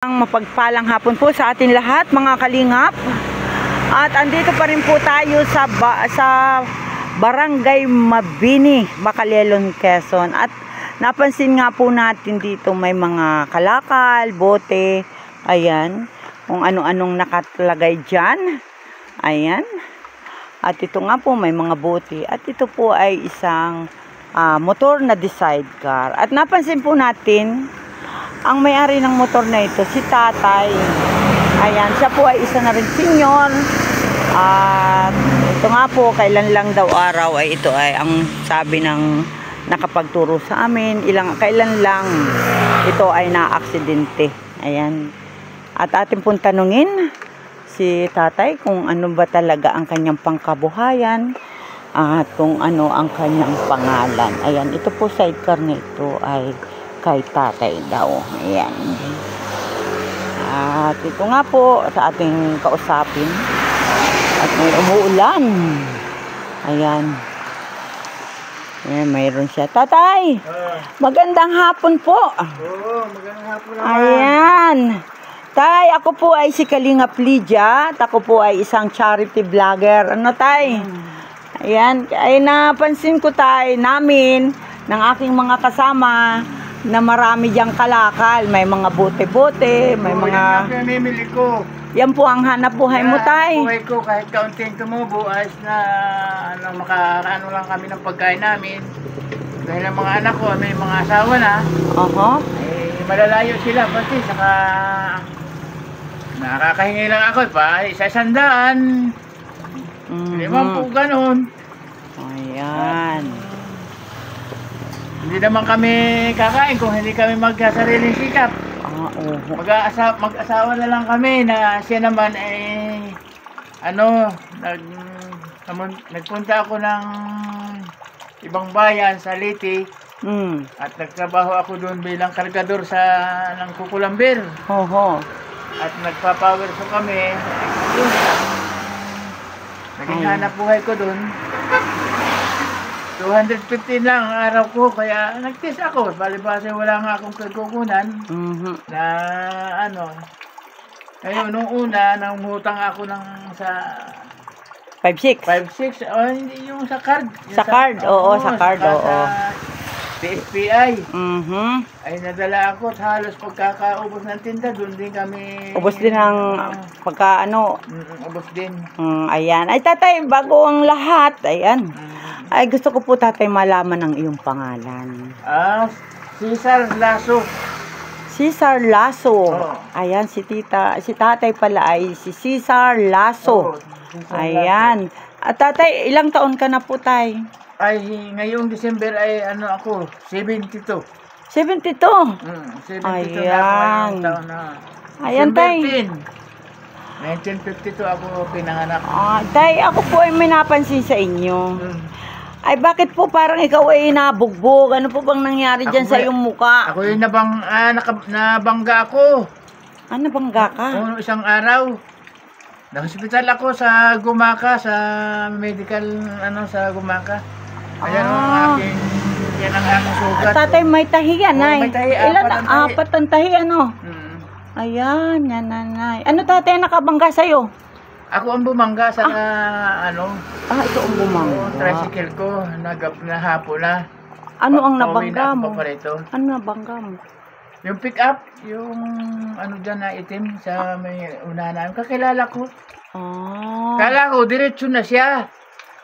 Ang mapagpalang hapon po sa atin lahat mga kalingap. At andito pa rin po tayo sa Barangay Mabini, Bacalelon, Quezon. At napansin nga po natin dito may mga kalakal, bote, ayan, kung ano-anong nakatalagay dyan. Ayan. At ito nga po may mga bote. At ito po ay isang motor na sidecar. At napansin po natin ang may-ari ng motor na ito, si tatay. Ayan, siya po ay isa na rin senior. At ito nga po, kailan lang daw araw ay ito ay ang sabi ng nakapagturo sa amin. Kailan lang ito ay na-aksidente. Ayan. At atin pong tanungin si tatay kung ano ba talaga ang kanyang pangkabuhayan at kung ano ang kanyang pangalan. Ayan, ito po sidecar na ito ay kay tatay daw. Ayan. At ito nga po sa ating kausapin. At may umuulan. Ayan. Ayan, mayroon siya. Tatay! Magandang hapon po. Oo, magandang hapon naman. Ayan. Tay, ako po ay si Kalingap Lydia. At ako po ay isang charity vlogger. Ano, tay? Ayan. Ay napansin ko, tay, namin, ng aking mga kasama, na marami diyang kalakal. May mga bote-bote, may mga... Yan ang pinamimili ko. Yan po ang hanap buhay mo, tay. Buhay ko kahit kaunting tumubo, ayos na makakaano lang kami ng pagkain namin. Dahil ang mga anak ko, may mga asawa na. Eh, malalayo sila pati, saka nakakahingi lang ako pa, isa-100. Limang po ganun. Ayan. Hindi naman kami kakain kung hindi kami magkasariling sikap. Mag-asawa na lang kami na siya naman nagpunta ako ng ibang bayan sa Liti. At nagtrabaho ako doon bilang kargador ng kukulambir. At nagpa-power so kami. Naging hanap buhay ko doon. 250 lang ang araw ko, kaya nag-test ako. Palibasa wala nga akong pagkukunan na Ngayon, nung una, nangutang ako sa 5-6. 5-6, hindi yung sa card. Sa card, oo, sa card, oo. Sa PSPI. Ay nadala ako at halos pagkakaubos ng tinda, doon din kami... Ubos din ang pagkaano. Ubos din. Ayan. Ay, tatay, bago ang lahat, ayan. Ay, gusto ko po, tatay, malaman ang iyong pangalan. Cesar Lasso. Cesar Lasso. Oh. Ayan, si tatay pala ay si Cesar Lasso. Ayan. At tatay, ilang taon ka na po, tay? Ay, ngayong December ay ako, 72. 72? 72 Ayan. na ako ngayong taon na. Ayan, tay. 1952 ako pinanganak. Tay, ako po ay may napansin sa inyo. Ay, bakit po parang ikaw ay nabugbog? Ano po bang nangyari dyan sa iyong muka? Ako yung nabangga ako. Nabangga ka? Isang araw. Na-hospital ako sa Gumaka, sa medical, sa Gumaka. Ayan yan ang aking sugat. Tatay, may tahiyan, ay. May tahi, Ilan? apat 4 ang tahi, ano? Ayan, yan, nanay. Ano, tatay, nakabangga sa'yo? Ako ang bumangga sa ito ang bumangga. Tricycle ko, nahapon na. Ano ang nabangga mo? Paparito. Ano nabangga mo? Yung pick up, yung dyan na itim sa may unahan. Kakilala ko. Kala ko, diretso na siya.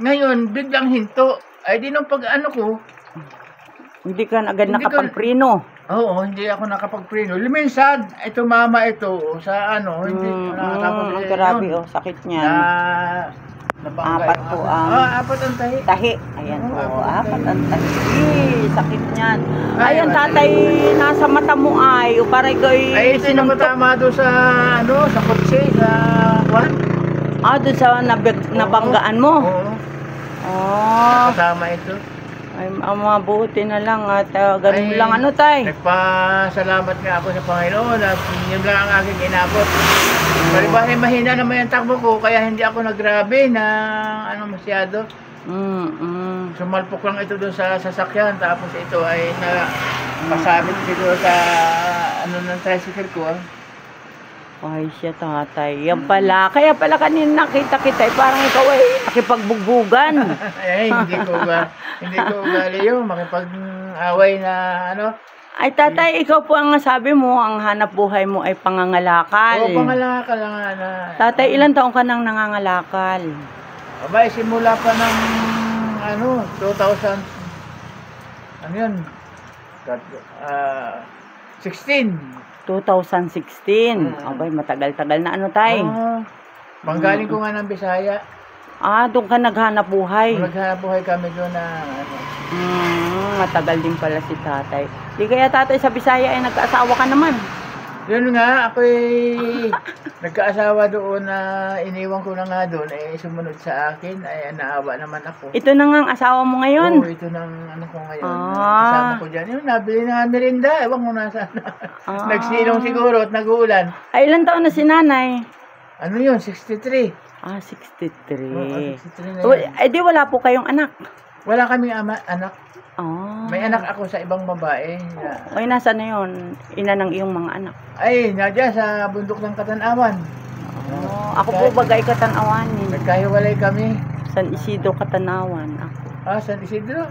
Ngayon, biglang hinto. Ay, di nung ko. Hindi ka agad nakapagpreno. Oo, hindi ako nakapagpreno. Minsan, ito mama ito, sa hindi nakakapagpreno. Grabe, sakit niyan. Apat po ang... apat ang tahi. Tahi. Ayan po, apat ang tahi. Sakit niyan. Ayan, tatay, nasa mata mo ay, o para ikaw ay sinuntok. Tama doon sa, sa kotse, sa kwan. Doon sa nabanggaan mo? Oo. Kasama ito. Ay, mabuti na lang at ganun lang tay. Nagpasalamat nga ako sa Panginoon at yun lang ang aking inabot. Palibahin mahina naman yung takbo ko kaya hindi ako nagrabe na masyado. Sumalpok lang ito doon sa sasakyan tapos ito ay pasabit dito sa ng tricycle ko. Ay, siya tatay. Yan pala. Kaya pala kanina nakita kita, parang ikaw ay nakipagbugbugan. Eh, hindi ko ugali yun. Makipag-away na ano. Ay, tatay, ikaw po ang sabi mo, ang hanap buhay mo ay pangangalakal. Oo, pangalakal lang na. Tatay, ilang taong ka nang nangangalakal? Abay, simula pa ng 2000, ano yun? 16. 2016. Abay, matagal-tagal na ano, tay? Manggaling ko nga ng Bisaya. Doon ka naghanap buhay. Naghanap buhay kami doon na Matagal din pala si tatay. Di kaya tatay sa Bisaya ay nagkaasawa ka naman. Yun nga, ako'y nagkaasawa doon na iniwan ko na nga doon, sumunod sa akin, ay naawa naman ako. Ito na nga ang asawa mo ngayon. Oo, ito nang ano ko ngayon. Kasama ko dyan. Yung nabili na nga merinda, ewan ko nasa. Nagsilong siguro at nag-uulan. Ay, ilang taon na si nanay? Ano yun, 63. 63. Oo, 63 na yun. Ay, di wala po kayong anak. Wala kaming anak. Ah. May anak ako sa ibang babae. Ay, nasa na yun? Ina ng iyong mga anak. Ay, nadya sa bundok ng Katanawan. Ako po bagay Katanawan. Nagkahiwalay kami. San Isidro Katanawan. Ako. San Isidro?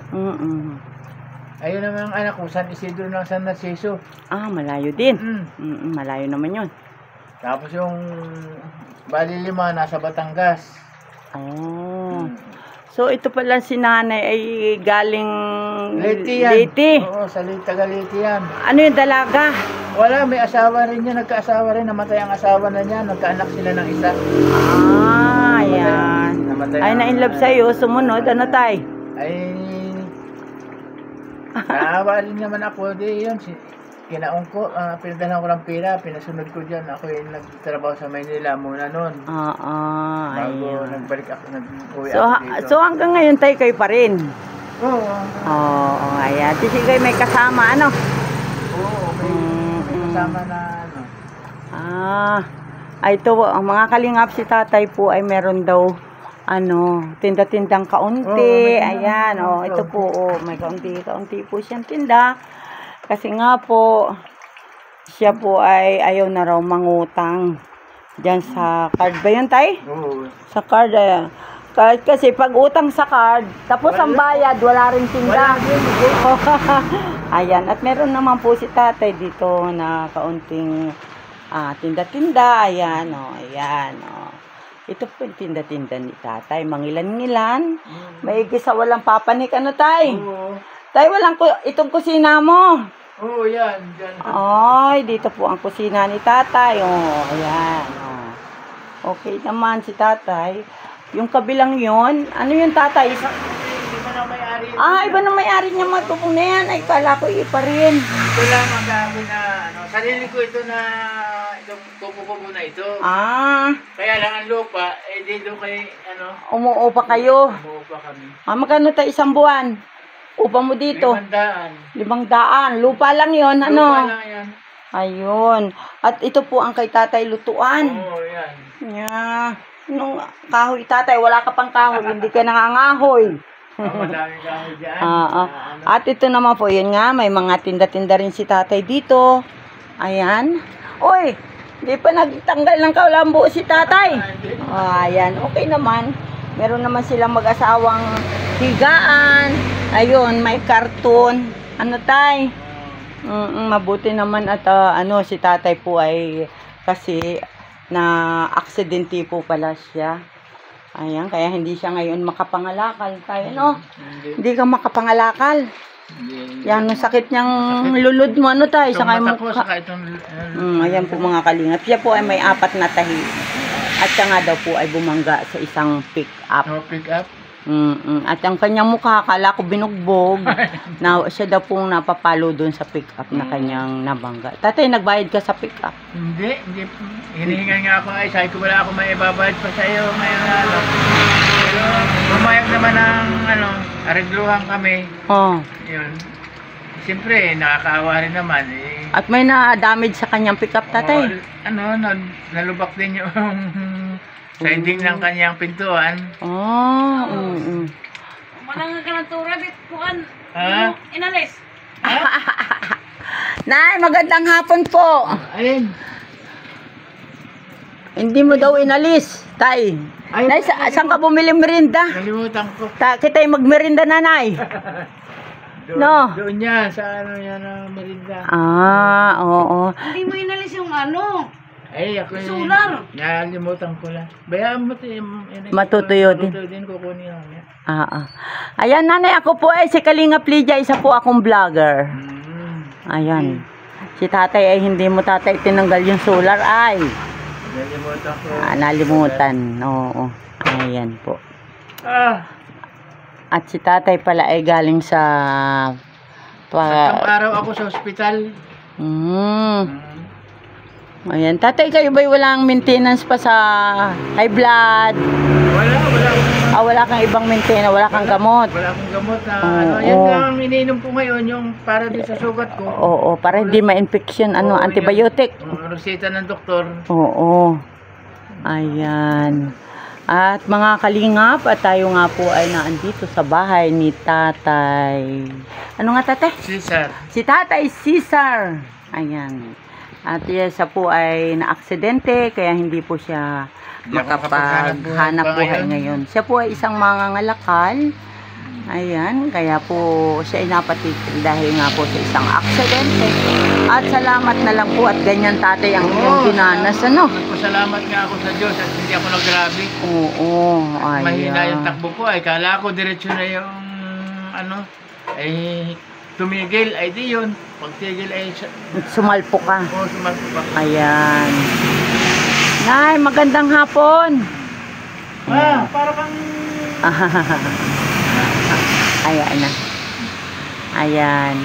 Ayun naman ang anak ko, San Isidro ng San Narciso. Malayo din. Malayo naman yun. Tapos yung Bali Lima, nasa Batangas. So, ito pala si nanay ay galing Leyte yan. Leyte. Oo, sa Leyte yan. Ano yung dalaga? Wala, may asawa rin niya. Nagkaasawa rin. Namatay ang asawa na niya. Nagkaanak sila ng isa. Ayan. Ay, na-inlove sa'yo. Sumunod, ano tay? Ay, naawa rin naman ako. Di yun, kinaong ko, pinadala ko ng pera, pinasunod ko dyan. Ako yung nagtrabaho sa Maynila muna noon. Bago nagbalik ako, nag-uwi ako dito. So hanggang ngayon tayo kayo pa rin? Oo. Ayan. Kasi kayo may kasama, ano? Oo, may kasama na ano. Ay, ito, ang mga kalingap si tatay po ay meron daw, tinda-tindang kaunti. Ayan, ito po, may kaunti po siyang tinda. Kasi nga po, siya po ay ayaw na raw mangutang. Diyan sa card ba yun, tay? Oo. Sa card, kasi pag utang sa card, tapos ang bayad, wala rin tinda. Ayan, at meron naman po si tatay dito na kaunting tinda-tinda. Ayan, Ito po yung tinda-tinda ni tatay. Mangilan-ngilan. Maigi sa walang papanik. Ano, tay? Oo. Tay, itong kusina mo. Oo, yan. Ay, dito po ang kusina ni tatay. Ayan. Okay naman si tatay. Yung kabilang yon, ano yung tatay? Iba na may-ari. Iba na may-ari niya matupong na yan. Ay, kala ko ipa rin. Ito lang ang dami na, sarili ko ito na, itong kubo-kubo na ito. Kaya lang ang lupa, dito kay, umuupa kayo. Umuupa kami. Magkano tayo isang buwan? Upa mo dito? 500. 500. Lupa lang yon, ano? Lupa lang yan. Ayun. At ito po ang kay tatay lutuan. Oo, yan. Nung kahoy tatay, wala ka pang kahoy, hindi ka nangangahoy. Madami kahoy dyan. At ito naman po, yun nga, may mga tinda-tinda rin si tatay dito. Ayan. Uy, hindi pa nagtanggal ng kaulambo si tatay. Ayan, okay naman. Meron naman silang mag-asawang higaan. Ayun, may karton. Ano, tay? Mabuti naman at si tatay po ay kasi na aksidente po pala siya. Ayan, kaya hindi siya ngayon makapangalakal. Tayo, no? Hindi ka makapangalakal. Yan, ang sakit niyang lulod mo, ano tayo? Ayan po mga kalingap. Siya po ay may 4 na tahi. At siya nga daw po ay bumangga sa isang pick-up. Pick-up? At ang kanyang mukha, akala ko binugbog. Na siya daw pong napapalo doon sa pick-up na kanyang nabangga. Tatay, nagbayad ka sa pick-up? Hindi. Hinihingan nga ako, sabi ko wala ako may ibabayad pa sa'yo ngayon Pero bumayag naman ng arigluhan kami. Yun. Siyempre, nakakaawa rin naman. At may na-damage sa kanyang pick-up, tatay? Nalubak din yung siding ng kanyang pintuan. Manang ka ng tura, bitpuan. Inalis. Nay, magandang hapon po. Ayun. Hindi mo daw inalis, tay. Ay, Nay, saan ka bumili merinda? Nalimutan ko. Kita'y magmerinda, nanay. Doon, No. Doon yan, sa ano yan ang merinda. Ah, oo. Hindi mo inalis yung ano. Ay, ako yung... Solar. Nalimutan ko lang. Bayaan mo ito. Matutuyo din. Matutuyo din, kukunin lang yan. Ayan, nanay, ako po ay si Kalinga Lydia, isa po akong vlogger. Ayan. Si tatay ay hindi mo tatay tinanggal yung solar ay. Nalimutan ko. Nalimutan. Oo. Ayan po. Ah, At si tatay pala ay galing sa... tatlong araw ako sa ospital. Ayan. Tatay, kayo ba'y walang maintenance pa sa high blood? Wala. Wala kang ibang maintenance, wala kang gamot. Wala akong gamot na Oo. yan lang ang iniinom ko ngayon, yung para din sa sugat ko. Oo, para hindi ma-infection, Oo, antibiotic. Reseta ng doktor. Oo. Ayan. At mga kalingap, at tayo nga po ay naandito sa bahay ni tatay. Ano nga tatay? Cesar. Si tatay Cesar. Ayan. At siya po ay na-aksidente, kaya hindi po siya Hindi ako makapaghanap buhay ngayon. Siya po ay isang mangangalakal. Ayan, kaya po siya ay napatigil dahil nga po sa isang aksidente. At salamat na lang po at ganyan tatay ang iyong dinanas, ano? Nagpasalamat nga ako sa Diyos at hindi ako naggrabe. Oo, Mahina yung ayan. takbo ko ay kala ko diretso na yung ano ay tumigil ay di yun. Pagtigil ay Sumalpo ka. sumalpo pa. Ayan. Nay, magandang hapon. Para kang Ayan na. Ayan.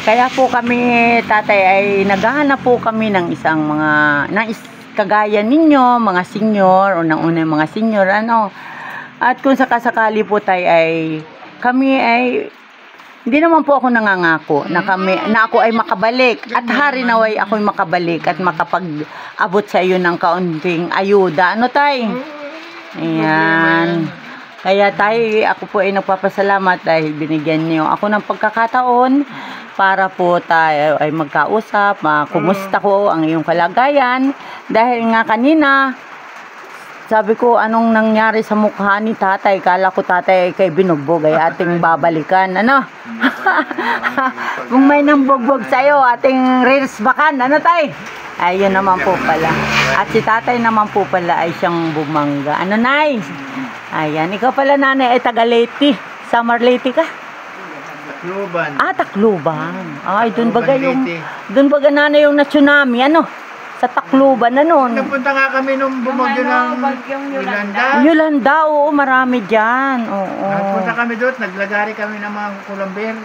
Kaya po kami, tatay, ay naghahanap po kami ng isang kagaya ninyo, mga senior, unang-una mga senior, ano. At kung sakasakali po tayo ay, kami ay, hindi naman po ako nangangako na ako ay makabalik. At hari naway ako'y makabalik at makapag-abot sa iyo ng kaunting ayuda. Ano tay? Ayan. Kaya ako po ay nagpapasalamat dahil binigyan niyo ako ng pagkakataon para po tayo ay magkausap, kumusta ko ang iyong kalagayan. Dahil nga kanina, sabi ko, anong nangyari sa mukha ni tatay? Kala ko tatay ay kay binugbog ay ating babalikan. Ano? Kung may nambugbog sa'yo, ating ririsbakan. Ano tay? Ayun naman po pala. At si tatay naman po pala ay siyang bumangga. Ano, nay? Ayan, ikaw pala nanay ay taga Leyte. Summer Leyte ka? Tacloban. Tacloban. Ay, doon Leyte. baga nanay yung na-tsunami. Ano? Sa Tacloban na noon. Napunta nga kami nung bumagyo ng Yolanda. Yolanda, oo, marami dyan. Oo. Napunta kami doon, naglagari kami ng mga kulamber.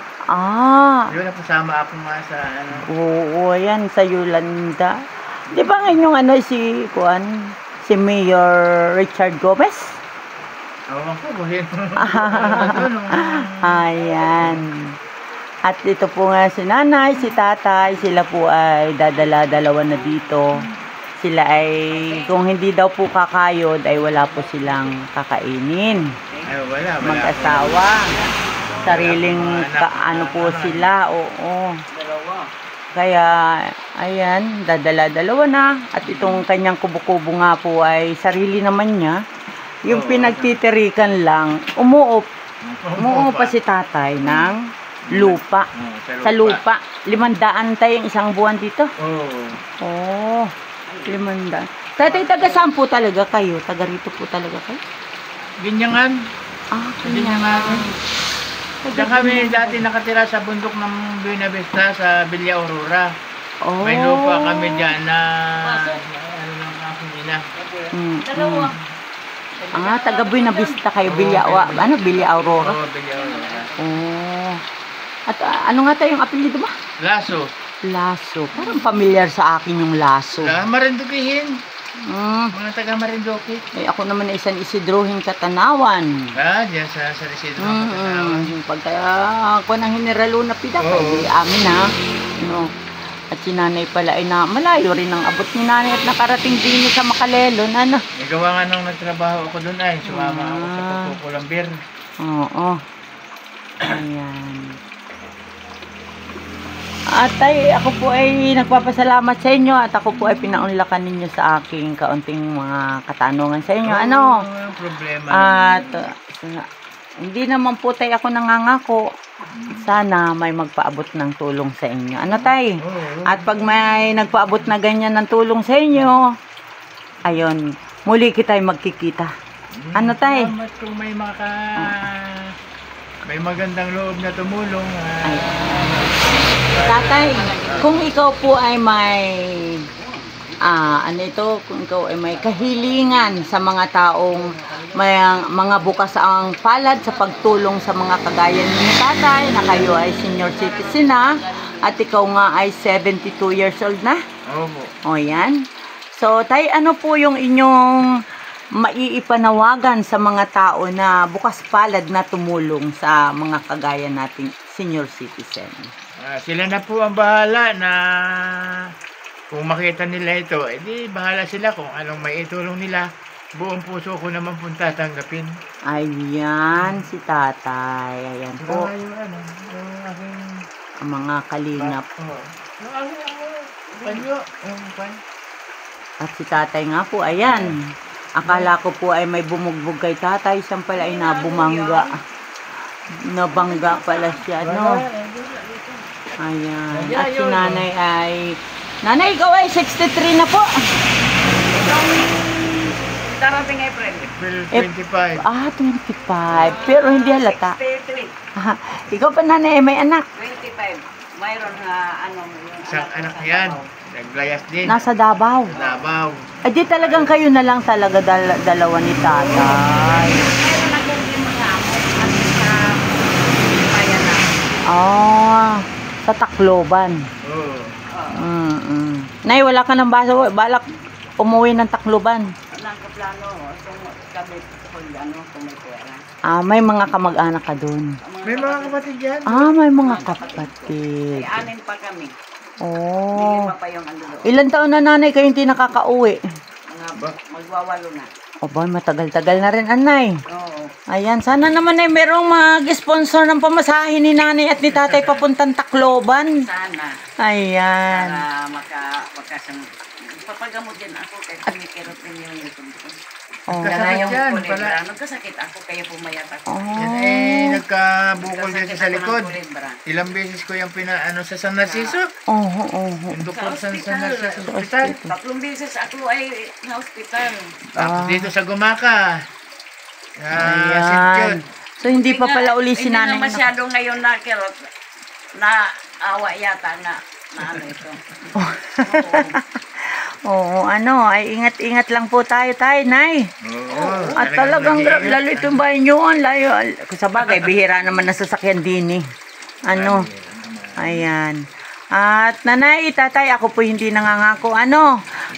Yun, napasama ako nga sa ano. Oo, yan, sa Yolanda. Di ba ngayon si Mayor Richard Gomez? Ewan ko, buhin. Ayan. At ito po nga si nanay, si tatay, sila po ay dalawa na dito. Sila ay, kung hindi daw po kakayod, ay wala po silang kakainin. Ay, wala. Mag-asawa. Sariling ano po sila, oo. Kaya, ayan, dalawa na. At itong kanyang kubo-kubo nga po ay sarili naman niya. Yung pinagtitirikan lang, umuop pa si tatay ng lupa. Sa lupa. 500 tayo yung isang buwan dito. Oo. 500. Tatay, taga saan po talaga kayo? Taga rito po talaga kayo? Ginyangan. Ginyangan. Diyan kami dati nakatira sa bundok ng Buena Vista sa Villa Aurora. May lupa kami dyan na ano lang ako nila. Dalawa. Taga Buena Vista kayo, Villa Aurora? Oo, Villa Aurora. At ano nga tayo yung apelyido ba? Lasso. Lasso. Parang familiar sa akin yung Lasso. Marindukihin. Mga taga Marinduki. Ako naman ay isang Isidrohin Katanawan. Diyan sa Isidro Katanawan. Pagka ako ng General Luna Pida, kaya amin ha. At si nanay pala ay malayo rin ang abot ni nanay at nakarating din sa Makalelon. Gawa nga nung nagtrabaho ako doon ay sumama ako sa pagkukulambir. Oo. Ayan. At ay, ako po ay nagpapasalamat sa inyo at ako po ay pinaunlakan ninyo sa aking kaunting mga katanungan sa inyo. Ano? Walang problema. At hindi naman po tayo ako nangangako. Sana may magpaabot ng tulong sa inyo. Ano tay? At pag may nagpaabot na ganyan ng tulong sa inyo, ayun, muli kita ay magkikita. Ano tay? Salamat kung may may magandang loob na tumulong. Tatay, kung ikaw po ay may kung ikaw ay may kahilingan sa mga taong may mga bukas ang palad sa pagtulong sa mga kagaya ni tatay na kayo ay senior citizen na at ikaw nga ay 72 years old na. Opo. O yan. So, tay, ano po yung inyong maiipanawagan sa mga tao na bukas palad na tumulong sa mga kagaya nating senior citizen? Sila na po ang bahala na kung makita nila ito, edi bahala sila kung anong may itulong nila. Buong puso ko naman po tatanggapin. Ayan, si tatay. Ayan po, Yung aking... ang mga kalingap. Yung aking panyo. At si tatay nga po, ayan. Akala ko po ay may bumugbog kay tatay. Siyang pala ay nabumangga. Nabangga pala siya, no? Ayan. At si nanay ay... Nanay, ikaw ay 63 na po. Darating April. April 25. 25. Pero hindi halata. 63. Ikaw pa nanay ay may anak. 25. Mayroon na yung Isang anak yan. Naglayas din. Nasa Davao. Davao. Ay, di talagang kayo na lang talaga dalawa ni tatay. Mayroon na kung yung mga amo. At sa bayan na. Sa Tacloban. Oo. Nay, wala ka ng baso. Balak umuwi ng Tacloban. Walang kaplano. Kami kung may pera. May mga kamag-anak ka dun. May mga kapatid yan. May mga kapatid. May anin pa kami. Oh. Lima pa yung doon. Ilan taon na nanay kayo hindi nakakauwi? Magwawalo na. Ba, matagal-tagal na rin, anay. Oo. Ayan, sana naman ay merong mag-sponsor ng pamasahe ni nanay at ni tatay papuntang Tacloban. Sana. Ayan. Para papagamot din ako kaya kumikirot din yung likod ko. Nagkasakit yan pala. Nagkasakit ako kaya pumayat ako. Yan nagkabukol din sa likod. Ilang beses ko yung sa San Narciso. Yung doktor sa San Narciso Hospital. 3 beses ako ay na hospital. Tapos dito sa Gumaca. Ayan. So, hindi pa pala uli si nanay. Hindi na masyado ngayon nakirot. Na awa yata na ito. Ay ingat-ingat lang po tayo, nay. Oo. At talagang lalo itong bahay nyo, layo. Sa bagay, bihira naman na sasakyan din eh. Ayan. At nanay, tatay, ako po hindi nangangako.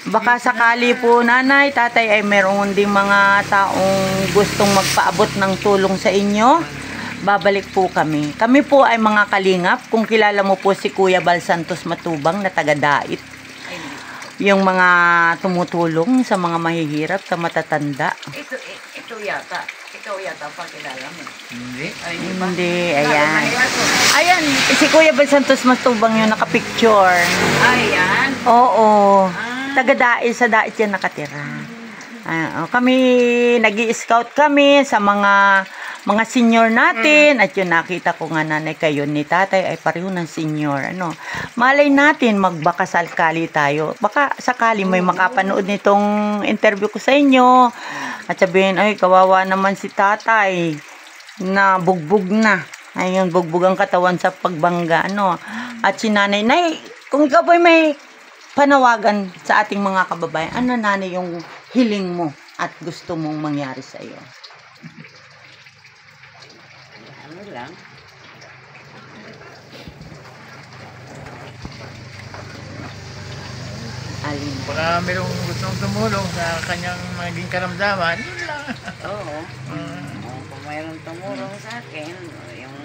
Baka sakali po nanay, tatay, ay meron ding mga taong gustong magpaabot ng tulong sa inyo. Babalik po kami. Kami po ay mga kalingap. Kung kilala mo po si Kuya Bal Santos Matubang na taga-Dait. Yung mga tumutulong sa mga mahihirap, sa matatanda. Ito yata. Ikaw yata pa kilala mo. Hindi. Ay, di ba? Hindi, ayan. Ayan, si Kuya Bal Santos Matubang yung nakapicture. Ayan. Oo. Taga-Dait, sa Dait yan nakatira. Kami, nag-i-scout kami sa mga senior natin. At yun, nakita ko nga nanay kayo ni tatay ay pareho ng senior. Malay natin, magbakasakali tayo. Baka sakali may makapanood nitong interview ko sa inyo. At sabihin, ay, kawawa naman si tatay na bugbog na. Ayun, bugbog ang katawan sa pagbangga. At si nanay, kung ikaw po may panawagan sa ating mga kababayan, nanay yung hiling mo at gusto mong mangyari sa iyo? Lang. Alin? Baka mayroong gustong tumulong sa kanyang maging karamdaman. Yun lang. Oo. Kung mayroong tumulong sa akin, yung...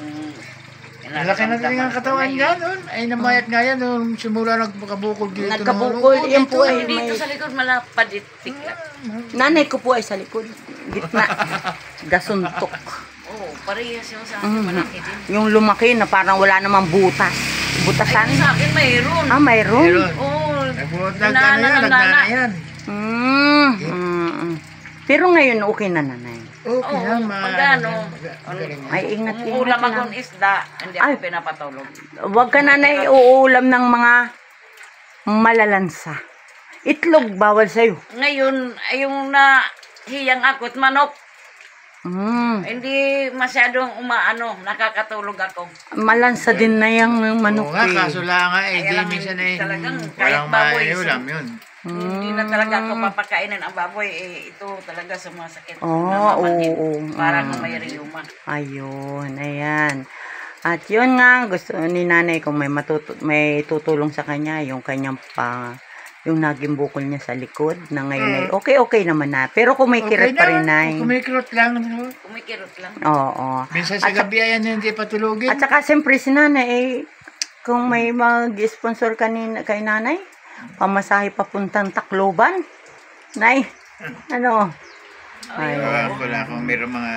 Malaki na din ang katawan niya nun. Ay namayat nga yan nung simula nagkabukol dito. Nagkabukol, yan po ay Dito may... sa likod malapad tiklat. Nanay ko po ay sa likod. Gitna. Gasuntok. Oo, parehas yung sa akin malaki din. Yung lumaki na parang wala namang butas. butasan? Ay, sa akin mayroon. Ah, mayroon? Meron. Oo. Nagdana yan. Pero ngayon, okay na, nanay. Okay Oo, na, pag ano, Ay, ingat umuulam lang. akong isda, hindi Ay. ako pinapatulog. Huwag ka, nanay, uulam ng mga malalansa. Itlog, bawal sa'yo. Ngayon, ay yung nahiyang ako't manok, hindi masyadong nakakatulog ako. Malansa din na yung manok Oo nga, eh. kaso lang nga, Kaya di lang, minsan talagang walang kahit baboy, maiulam yun. Hindi na talaga ako papakainin ang baboy, ito talaga sumasakit. Oo, Namamanhid. oo. Parang may riyuma. Ayun, ayan. At yun nga, gusto ni nanay kung may tutulong sa kanya, yung kanyang yung naging bukol niya sa likod, na ngayon ay okay naman na. Pero kung may kirot pa rin, nay. Kumikirot lang. No? Kumikirot lang. Oo. Minsan sa gabi ayan hindi patulogin. At saka siyempre si nanay, kung may mag-sponsor kay nanay, pamasahe papuntang Tacloban. Nay, ano? Ay, Wala kung mayroong mga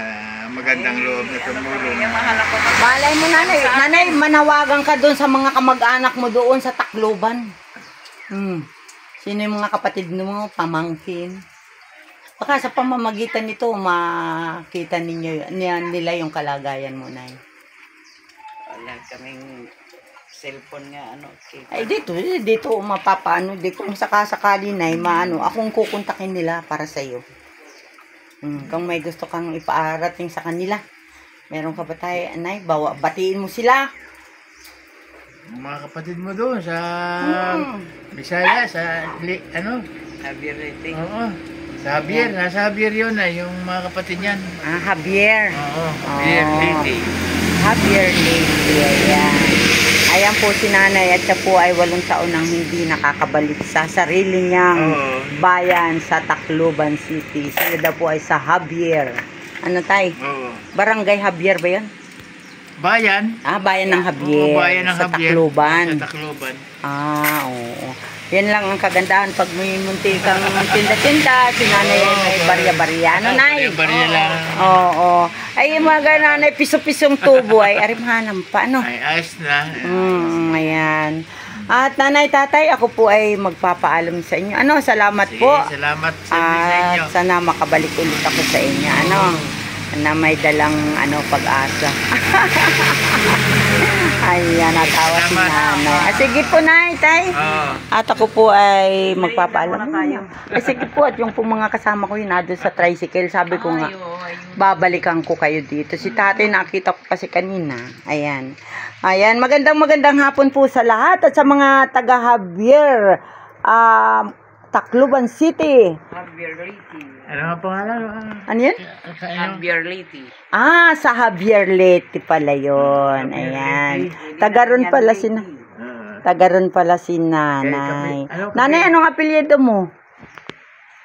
magandang loob na tumulong. Kaya mahal ako. malay mo, nanay. Nanay, manawagan ka doon sa mga kamag-anak mo doon sa Tacloban. Sino yung mga kapatid mo, pamangkin? Baka sa pamamagitan nito, makita nila yung kalagayan mo, nay. Wala kaming cellphone nga, Ay, dito, mapapaano, di kung sakasakali, nay, akong kukontakin nila para sa'yo. Kung may gusto kang ipaarating sa kanila, meron ka ba tayo, nay, batiin mo sila. Mga kapatid mo doon sa Bisaya, sa Javier rating. Oo. Sa Javier, nasa Javier yun yung mga kapatid niyan. Javier. Oo, Javier Lady. Javier Lady, ayan. Ayan po si nanay at siya po ay 8 taon nang hindi nakakabalik sa sarili niyang bayan sa Tacloban City. Sila daw po ay sa Javier. Ano tay? Oo. Barangay Javier ba yun? Bayan. Bayan ng Javier. Oo, bayan ng sa Javier. Tacloban. Sa Tacloban. Oo. Yan lang ang kagandahan pag may munti kang tinda-tinda, si nanay ay may barya-barya. Ano, nay? Barya lang. Oo. Ay, yung mga nanay, piso-pisong tubo ay arimhanam pa, ano? Ay, ayos na. Ayan. At nanay, tatay, ako po ay magpapaalam sa inyo. Ano, salamat po. Salamat sa inyo. At sana makabalik ulit ako sa inyo. Ano? Na may dalang pag-asa. Ayan, natawa si nanay. Sige po, nay, tay. At ako po ay magpapaalam. Sige po, at yung po mga kasama ko yun doon sa tricycle, sabi ko nga, babalikan ko kayo dito. Si tatay nakita ko kasi kanina. Ayan. Ayan, magandang hapon po sa lahat at sa mga taga Javier, Tacloban City. Javier Liti. Ano ang pangalan? Ano yan? Javier Liti. Sa Javier Leti pala yun. Ayan. Tagaron pala si nanay. Nanay, anong apelyido mo?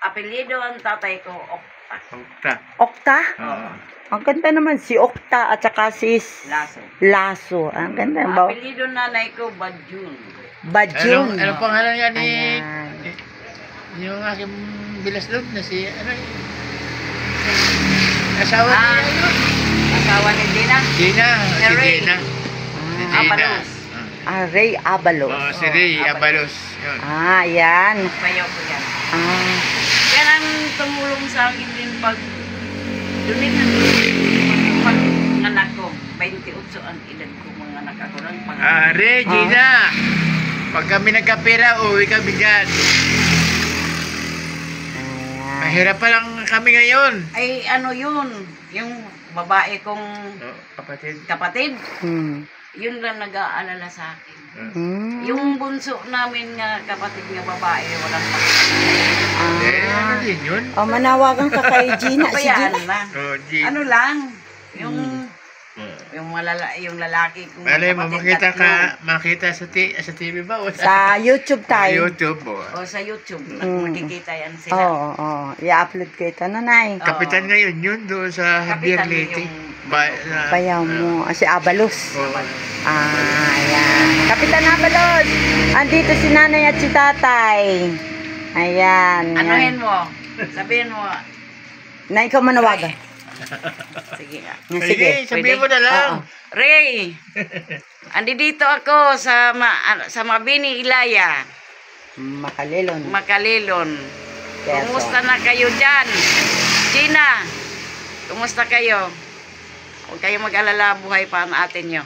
Apelyido ang tatay ko, Okta. Okta? Ang ganda naman si Okta at saka si Lasso. Lasso. Ang ganda. Apelyido nanay ko, Bajun. Bajun. Ano pangalan niya ni... Ayan. Yung aking bilas doon na si... Asawa niya yun. Asawa ni Dina. Dina. Si Ray. Dina. Si Dina. Abalos. Ray Abalos. Oo, si Ray Abalos. Yun. Ayan. Payaw ko yan. Yan ang tumulong sa akin din pag dunin na pag anak ko. 28 ang edad ko mga anak ako lang. Ray, Dina. Pag kami nagkapira, uwi kami dyan. Mahirap pa lang kami ngayon. Ay ano yun, yung babae kong kapatid. Yun lang nag-aalala sa akin. Yung bunso namin nga kapatid nga babae, walang ano din yun? Manawagan ka kay Gina. Si Gina. lang. Gina. Ano lang, yung lalaki kong Malay mo, kapatid makita sa TV ba? O Sa YouTube Sa tayo. YouTube. o sa YouTube, makikita yan sila. Oo. I-upload ko ito, nanay. Kapitan ngayon yun doon sa Javier Kapitan Leti. yung- Bayaw mo. Si Abalos. Oo. Ayan. Kapitan Abalos. Andito si nanay at si tatay. Ayan. Anuhin mo, sabihin mo, Na ikaw manawagan. Sige nga. Sige, sabihin mo na lang. Oo. Ray, andito ako sa Mabini, Ilaya, Makalelon. Makalilon. Quezon. Kumusta na kayo dyan? Gina, kumusta kayo? Huwag kayo mag-alala, buhay pa natin nyo.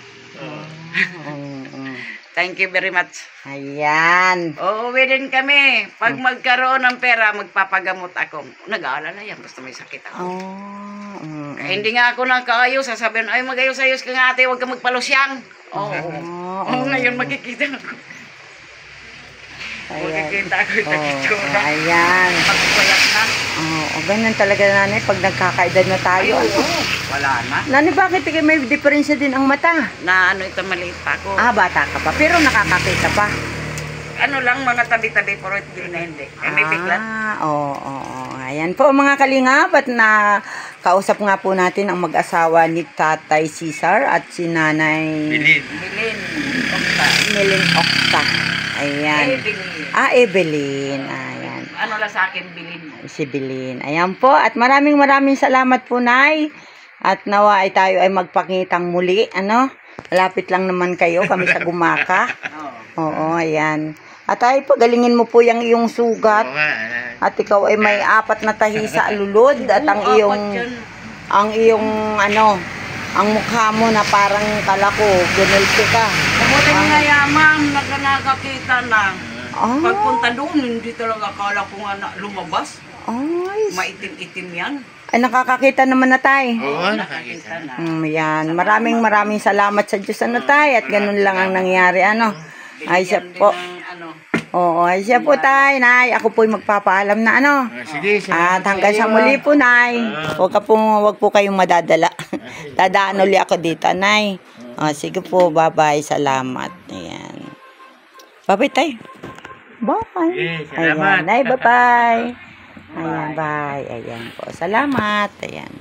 Thank you very much. Ayan. Uuwi din kami. Pag magkaroon ng pera, magpapagamot ako. Nag-aalala yan, basta may sakit ako. Kaya hindi nga ako nakaayos. Sasabihin, ay mag-ayos-ayos ka nga ate, huwag ka magpalusyang. Oo, ngayon makikita ako. Makikita ako yung itsura. Ayan. Pagpapayat na. Ganyan talaga nanay pag nagkakaedad na tayo. Wala na. Nanay, bakit may diferensya din ang mata? Na ano ito, maliit pa ako. Bata ka pa, pero nakakakita pa. Ano lang, mga tabi-tabi, pero hindi na hindi. May biglat. Oo. Ayan po mga kalingap at kausap nga po natin ang mag-asawa ni Tatay Cesar at si Nanay Bilin. Milin Okta. Ayan. Evelyn. Evelyn. Ayan. Ano lang sa akin, bilin mo. Si Bilin. Ayan po. At maraming salamat po, Nay. At nawa ay tayo ay magpakitang muli. Ano? Malapit lang naman kayo. Kami sa Gumaka. Oo, ayan. At ay pagalingin mo po yung iyong sugat. At ikaw ay may 4 na tahi sa alulod. At ang iyong ang mukha mo na parang kalako. Ginulpi ka. Mabuti nga yaman, nakakakita na. Pagpunta doon, hindi talaga akala ko nga lumabas. Ay. Maitim-itim yan. Ay, nakakakita naman na tayo. Oo, nakakita na. Yan. Maraming salamat sa Diyos, tay. At ganun lang ang nangyari, Ay, siya po. Oo, ay siya po, tay, Nay. Ako po'y magpapaalam na, Sige, At hanggang sa muli po, Nay. Wag po kayong madadala. Dadaan uli ako dito, Nay. Sige po, bye-bye. Salamat. Ayan. Bye-bye, tay. Bye. Salamat. Ayan, Nay, bye-bye. Ayan, bye. Ayan po. Salamat. Ayan.